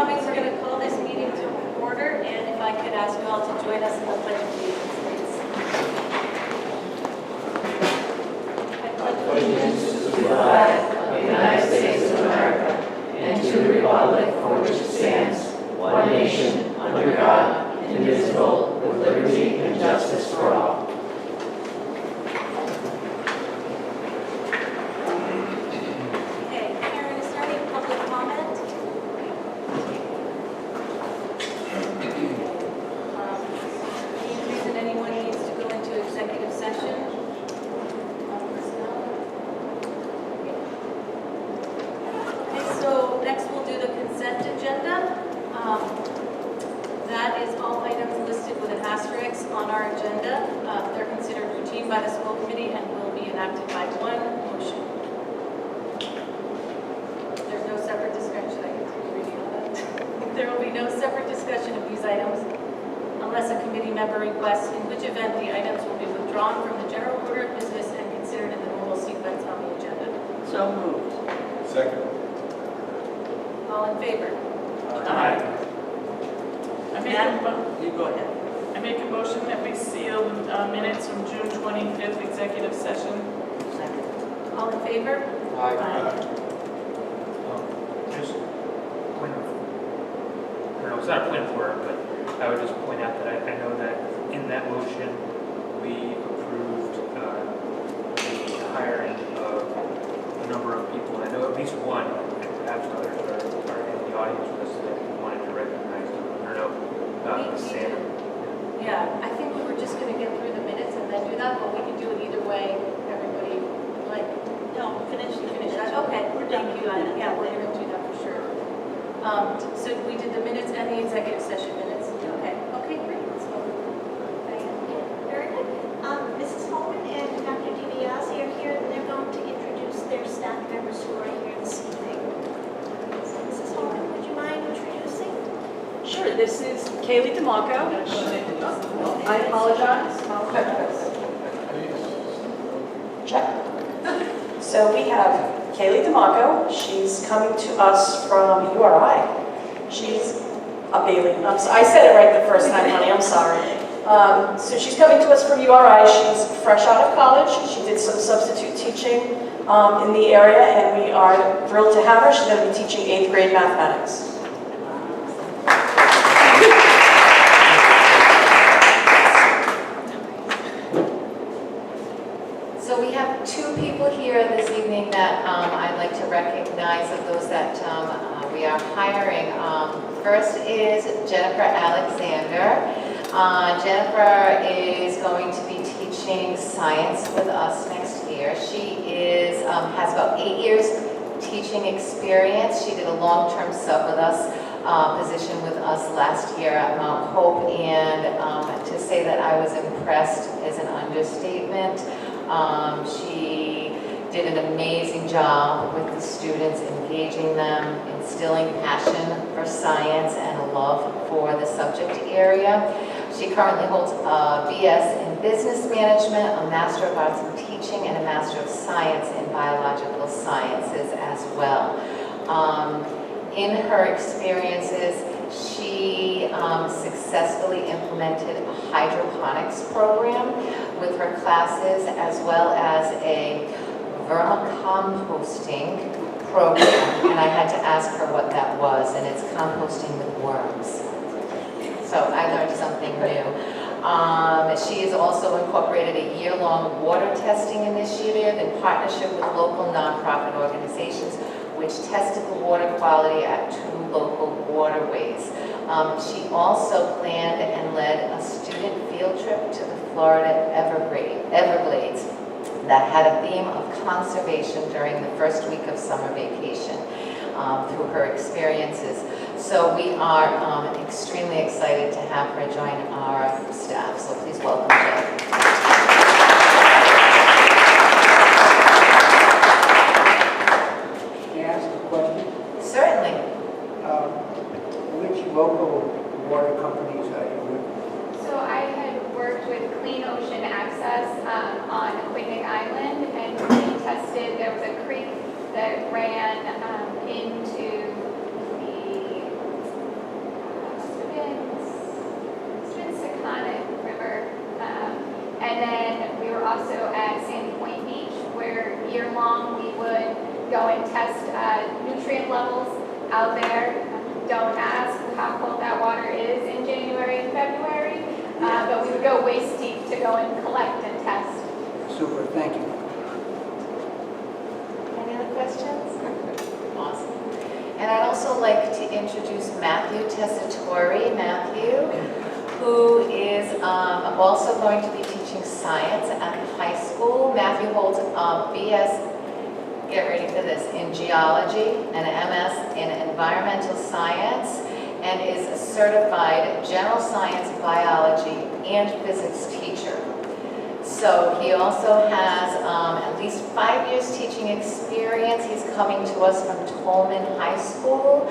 coming. We're going to call this meeting to order, and if I could ask you all to join us in the Pledge of Allegiance, please. I pledge allegiance to the flag of the United States of America and to the republic for which it stands, one nation, under God, indivisible, with liberty and justice for all. I apologize. Check. So we have Kaylee DeMarco. She's coming to us from URI. She's a Bailey. I said it right the first time, honey. I'm sorry. So she's coming to us from URI. She's fresh out of college. She did some substitute teaching in the area, and we are thrilled to have her. She's going to be teaching 8th grade mathematics. So we have two people here this evening that I'd like to recognize of those that we are hiring. First is Jennifer Alexander. Jennifer is going to be teaching science with us next year. She has about 8 years teaching experience. She did a long-term sub with us, position with us last year at Mount Hope, and to say that I was impressed is an understatement. She did an amazing job with the students, engaging them, instilling passion for science and a love for the subject area. She currently holds a BS in Business Management, a Master of Arts in Teaching, and a Master of Science in Biological Sciences as well. In her experiences, she successfully implemented a hydroponics program with her classes, as well as a vermicomposting program, and I had to ask her what that was, and it's composting with worms. So I learned something new. She has also incorporated a year-long water testing initiative in partnership with local nonprofit organizations, which tested the water quality at 2 local waterways. She also planned and led a student field trip to the Florida Everglades that had a theme of conservation during the first week of summer vacation through her experiences. So we are extremely excited to have her join our staff. So please welcome Jen. Certainly. Which local water companies are you with? So I had worked with Clean Ocean Access on Aquidneck Island, and we tested, there was a creek that ran into the out there. Don't ask how cold that water is in January and February, but we would go waist deep to go and collect and test. Super, thank you. Any other questions? Awesome. And I'd also like to introduce Matthew Tessitore. Matthew, who is also going to be teaching science at the high school. Matthew holds BS, get ready for this, in geology, an MS in environmental science, and is a certified general science, biology, and physics teacher. So he also has at least 5 years teaching experience. He's coming to us from Tolman High School.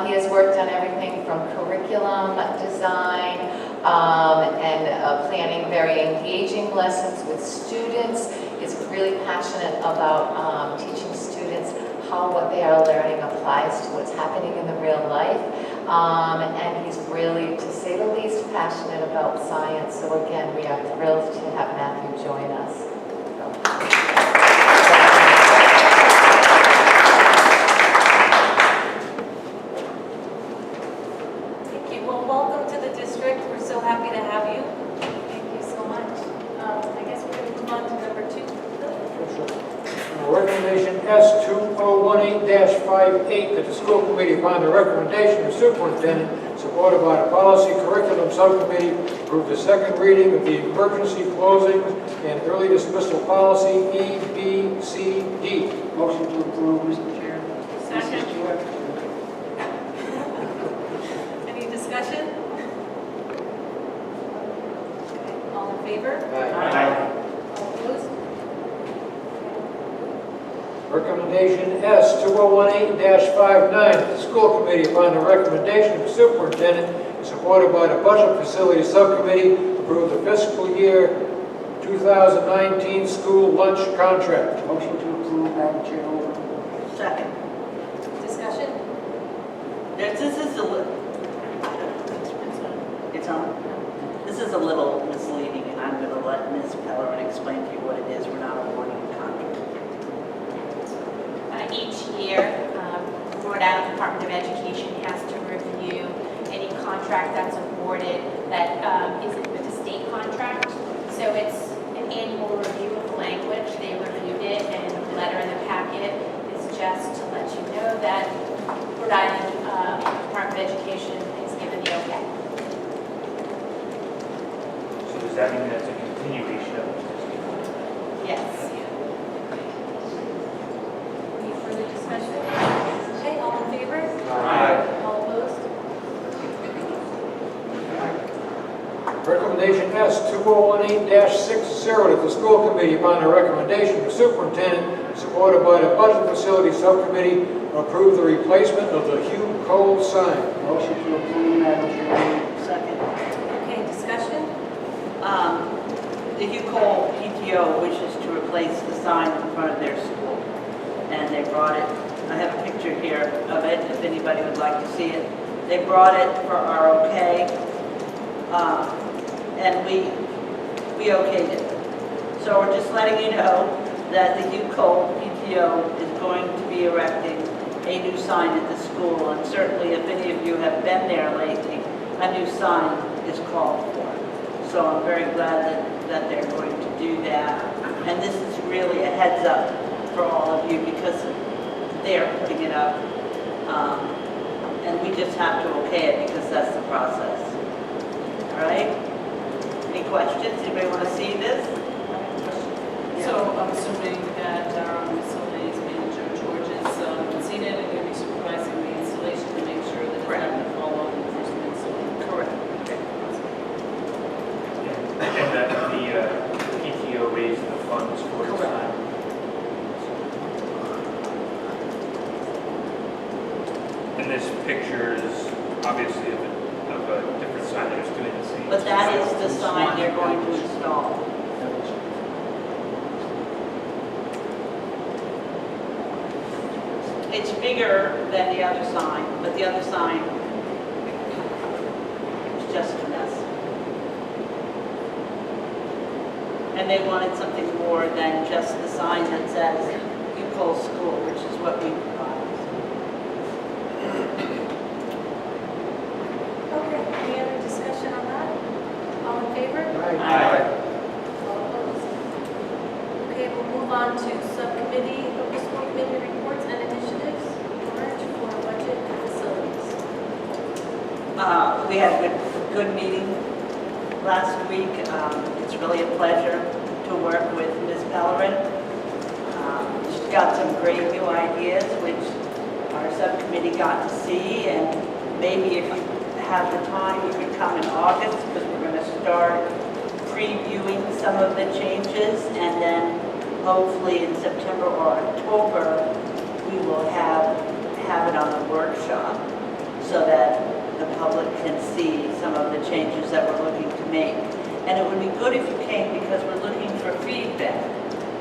He has worked on everything from curriculum design and planning very engaging lessons with students. He's really passionate about teaching students how what they are learning applies to what's happening in the real life. And he's really, to say the least, passionate about science. So again, we are thrilled to have Matthew join us. Thank you. Well, welcome to the district. We're so happy to have you. Thank you so much. I guess we're going to move on to number 2. Recommendation S2018-58, that the school committee, upon the recommendation of the superintendent, supported by the policy curriculum subcommittee, approve the second reading of the emergency closings and early dismissal policy EBCD. Motion to approve, Mr. Chair. Second. Any discussion? Okay. All in favor? Aye. All opposed? Recommendation S2018-59, the school committee, upon the recommendation of the superintendent, supported by the budget facility subcommittee, approve the fiscal year 2019 school lunch contract. Motion to approve, Madam Chairwoman. Second. Discussion? This is a little, it's on. This is a little misleading, and I'm going to let Ms. Pellerin explain to you what it is. We're not awarding a contract. Each year, Rhode Island Department of Education has to review any contract that's awarded that isn't with a state contract. So it's an annual review of language. They reviewed it, and the letter in the packet is just to let you know that Rhode Island Department of Education has given the okay. So does that mean that's a continuation of this? Yes. Any further discussion? Okay, all in favor? Aye. All opposed? Recommendation S2018-60, that the school committee, upon the recommendation of the superintendent, supported by the budget facility subcommittee, approve the replacement of the Hugh Cole sign. Motion to approve, Madam Chairwoman. Second. Okay, discussion? The UCOL PTO wishes to replace the sign in front of their school, and they brought it. I have a picture here of it, if anybody would like to see it. They brought it for our okay, and we okayed it. So we're just letting you know that the UCOL PTO is going to be erecting a new sign at the school, and certainly if any of you have been there lately, a new sign is called for. So I'm very glad that they're going to do that. And this is really a heads up for all of you because they're putting it up. And we just have to okay it because that's the process. All right? Any questions? Anybody want to see this? So I'm assuming that our facilities manager, George, has seen it and going to be supervising the installation to make sure that it's not going to fall off in the first minute. Correct. And that the PTO raised the funds for the sign. And this picture is obviously of a different sign that is doing the same. But that is the sign they're going to install. It's bigger than the other sign, but the other sign is just a mess. And they wanted something more than just the sign that says UCOL School, which is what we provide. Aye. All opposed? Okay, we'll move on to subcommittee, local school committee reports and initiatives. George, for budget and facilities. We had a good meeting last week. It's really a pleasure to work with Ms. Pellerin. She's got some great new ideas, which our subcommittee got to see, and maybe if you have the time, you could come in August, because we're going to start previewing some of the changes, and then hopefully in September or October, we will have it on a workshop so that the public can see some of the changes that we're looking to make. And it would be good if you came, because we're looking for feedback,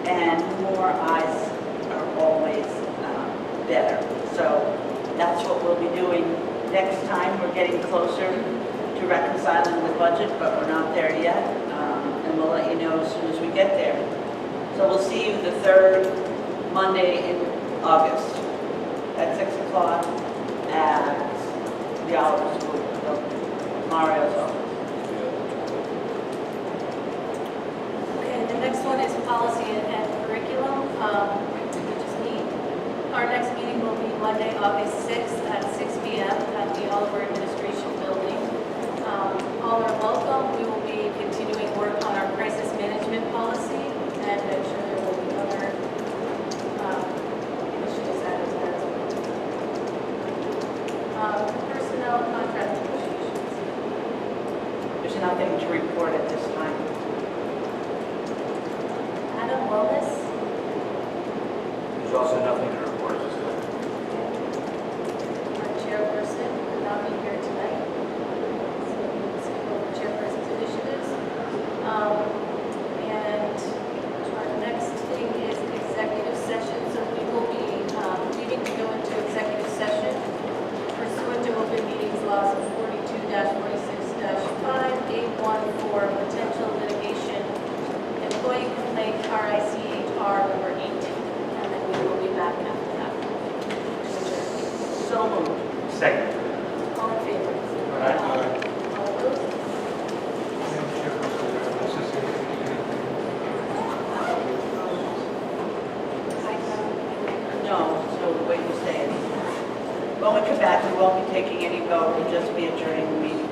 and more eyes are always better. So that's what we'll be doing next time. We're getting closer to reconciling the budget, but we're not there yet. And we'll let you know as soon as we get there. So we'll see you the third Monday in August at 6 o'clock at the Oliver School, Mario's office. Okay, the next one is policy and curriculum, which is me. Our next meeting will be Monday, August 6th at 6 p.m. at the Oliver Administration Building. All are welcome. We will be continuing work on our crisis management policy, and I'm sure there will be other initiatives added to that as well. Personnel contract negotiations. There's nothing to report at this time. Adam, wellness. There's also nothing to report at this time. Our chairperson will not be here tonight. So we'll skip over chairperson's initiatives. And our next thing is executive session. So we will be needing to go into executive session pursuant to open meetings laws of 42-46-5, A1 for potential litigation, employee complaint, RICHR number 18. And then we will be back after that. So moved. Second. All in favor? Aye. All opposed? No, so wait to say it. When we come back, we won't be taking any vote, we'll just be adjourning the meeting.